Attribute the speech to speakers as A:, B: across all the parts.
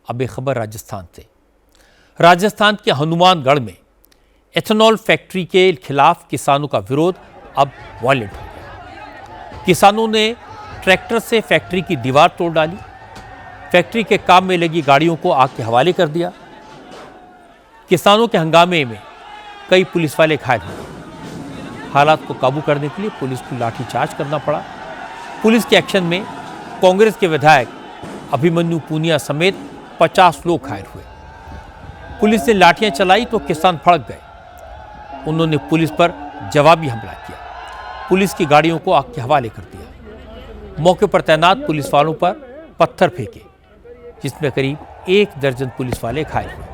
A: अब एक खबर राजस्थान से। राजस्थान के हनुमानगढ़ में एथेनॉल फैक्ट्री के खिलाफ किसानों का विरोध अब वायलेंट हो गया। किसानों ने ट्रैक्टर से फैक्ट्री की दीवार तोड़ डाली, फैक्ट्री के काम में लगी गाड़ियों को आग के हवाले कर दिया। किसानों के हंगामे में कई पुलिस वाले घायल हुए। हालात को काबू करने के लिए पुलिस को लाठीचार्ज करना पड़ा। पुलिस के एक्शन में कांग्रेस के विधायक अभिमन्यु पूनिया समेत 50 लोग घायल हुए। पुलिस ने लाठियां चलाई तो किसान भड़क गए। उन्होंने पुलिस पर जवाबी हमला किया, पुलिस की गाड़ियों को आग के हवाले कर दिया। मौके पर तैनात पुलिस वालों पर पत्थर फेंके, जिसमें करीब 1 दर्जन पुलिस वाले घायल हुए।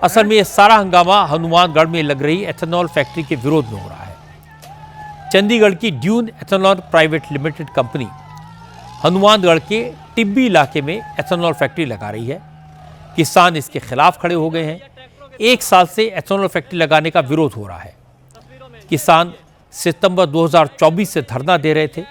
A: असल में यह सारा हंगामा हनुमानगढ़ में लग रही एथेनॉल फैक्ट्री के विरोध में हो रहा है। चंडीगढ़ की dune ethanol private limited company Hanumangarh के टिब्बी इलाके में एथेनॉल फैक्ट्री लगा रही है। किसान इसके खिलाफ खड़े हो गए हैं। 1 साल से एथेनॉल फैक्ट्री लगाने का विरोध हो रहा है। किसान सितंबर 2024 से धरना दे रहे थे।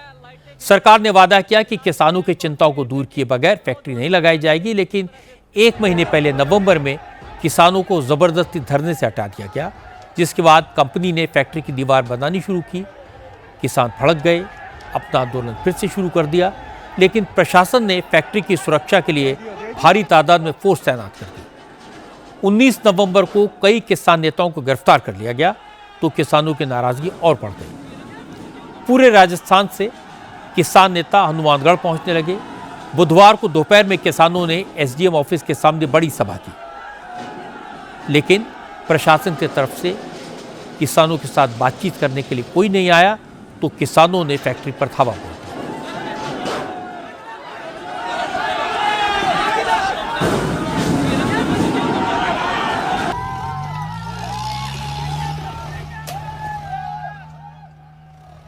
A: सरकार ने वादा किया कि किसानों की चिंताओं को दूर किए बगैर फैक्ट्री नहीं लगाई जाएगी, लेकिन 1 महीने पहले नवंबर में किसानों को जबरदस्ती धरने से हटा दिया गया, जिसके बाद कंपनी ने फैक्ट्री की दीवार बनानी शुरू की। किसान भड़क गए, अपना आंदोलन फिर से शुरू कर दिया, लेकिन प्रशासन ने फैक्ट्री की सुरक्षा के लिए भारी तादाद में फोर्स तैनात कर दी। 19 नवंबर को कई किसान नेताओं को गिरफ्तार कर लिया गया, तो किसानों की नाराजगी और बढ़ गई। पूरे राजस्थान से किसान नेता हनुमानगढ़ पहुंचने लगे। बुधवार को दोपहर में किसानों ने एसडीएम ऑफिस के सामने बड़ी सभा की, लेकिन प्रशासन की तरफ से किसानों के साथ बातचीत करने के लिए कोई नहीं आया, तो किसानों ने फैक्ट्री पर धावा बोल दिया।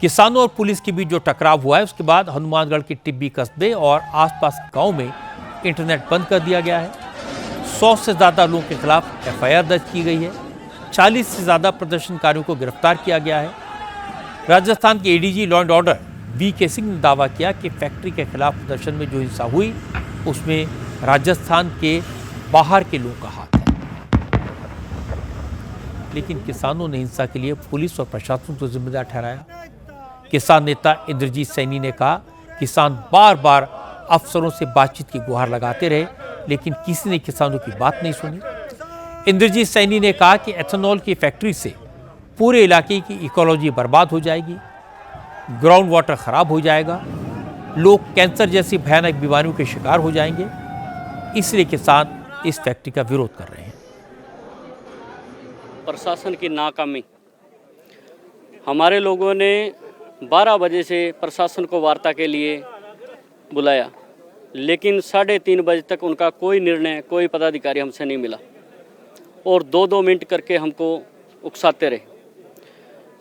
A: किसानों और पुलिस के बीच जो टकराव हुआ है, उसके बाद हनुमानगढ़ के टिब्बी कस्बे और आसपास के गांव में इंटरनेट बंद कर दिया गया है। 100 से ज़्यादा लोगों के खिलाफ एफआईआर दर्ज की गई है। 40 से ज़्यादा प्रदर्शनकारियों को गिरफ्तार किया गया है। राजस्थान के ADG law and order VK Singh ने दावा किया कि फैक्ट्री के खिलाफ प्रदर्शन में जो हिंसा हुई, उसमें राजस्थान के बाहर के लोगों का हाथ है। लेकिन किसानों ने हिंसा के लिए पुलिस और प्रशासन को जिम्मेदार ठहराया। किसान नेता इंद्रजीत सैनी ने कहा, किसान बार बार अफसरों से बातचीत की गुहार लगाते रहे, लेकिन किसी ने किसानों की बात नहीं सुनी। इंद्रजीत सैनी ने कहा कि एथेनॉल की फैक्ट्री से पूरे इलाके की इकोलॉजी बर्बाद हो जाएगी, ग्राउंड वाटर खराब हो जाएगा, लोग कैंसर जैसी भयानक बीमारियों के शिकार हो जाएंगे। इसलिए किसान इस फैक्ट्री का विरोध कर रहे हैं।
B: प्रशासन की नाकामी। हमारे लोगों ने 12 बजे से प्रशासन को वार्ता के लिए बुलाया, लेकिन 3:30 बजे तक उनका कोई निर्णय, कोई पदाधिकारी हमसे नहीं मिला और 2-2 मिनट करके हमको उकसाते रहे।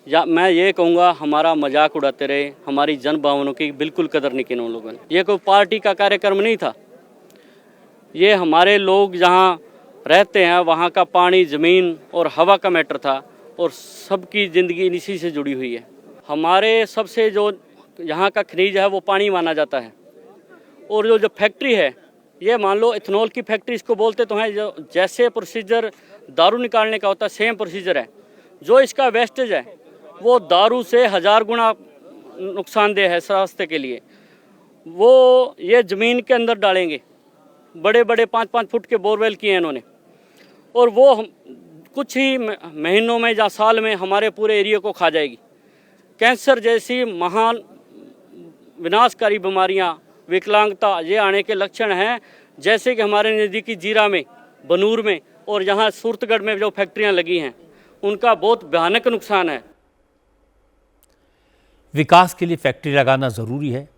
B: या मैं ये कहूँगा, हमारा मजाक उड़ाते रहे, हमारी जन भावनाओं की बिल्कुल कदर नहीं की उन लोगों ने। ये कोई पार्टी का कार्यक्रम नहीं था, ये हमारे लोग जहाँ रहते हैं वहाँ का पानी, ज़मीन और हवा का मैटर था, और सबकी ज़िंदगी इसी से जुड़ी हुई है। हमारे सबसे जो यहाँ का खनिज है वो पानी माना जाता है, और जो फैक्ट्री है, ये मान लो इथेनॉल की फैक्ट्री इसको बोलते तो हैं, जो जैसे प्रोसीजर दारू निकालने का होता है सेम प्रोसीजर है। जो इसका वेस्टेज है वो दारू से 1000 गुना नुकसानदेह है स्वास्थ्य के लिए। वो ये ज़मीन के अंदर डालेंगे, बड़े बड़े 5-5 फुट के बोरवेल किए हैं इन्होंने, और वो कुछ ही महीनों में या साल में हमारे पूरे एरिया को खा जाएगी। कैंसर जैसी महान विनाशकारी बीमारियां, विकलांगता, ये आने के लक्षण हैं। जैसे कि हमारे नज़दीकी जीरा में, बनूर में और यहाँ सूरतगढ़ में जो फैक्ट्रियां लगी हैं, उनका बहुत भयानक नुकसान है।
A: विकास के लिए फैक्ट्री लगाना ज़रूरी है।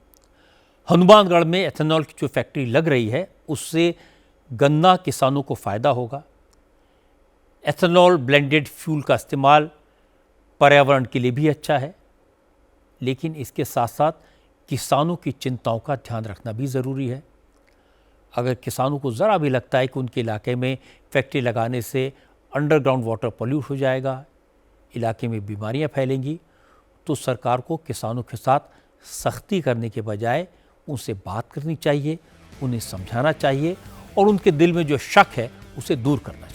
A: हनुमानगढ़ में एथेनॉल की जो फैक्ट्री लग रही है, उससे गन्ना किसानों को फ़ायदा होगा। एथेनॉल ब्लेंडेड फ्यूल का इस्तेमाल पर्यावरण के लिए भी अच्छा है, लेकिन इसके साथ साथ किसानों की चिंताओं का ध्यान रखना भी ज़रूरी है। अगर किसानों को ज़रा भी लगता है कि उनके इलाके में फैक्ट्री लगाने से अंडरग्राउंड वाटर पॉल्यूट हो जाएगा, इलाके में बीमारियां फैलेंगी, तो सरकार को किसानों के साथ सख्ती करने के बजाय उनसे बात करनी चाहिए, उन्हें समझाना चाहिए और उनके दिल में जो शक है उसे दूर करना चाहिए।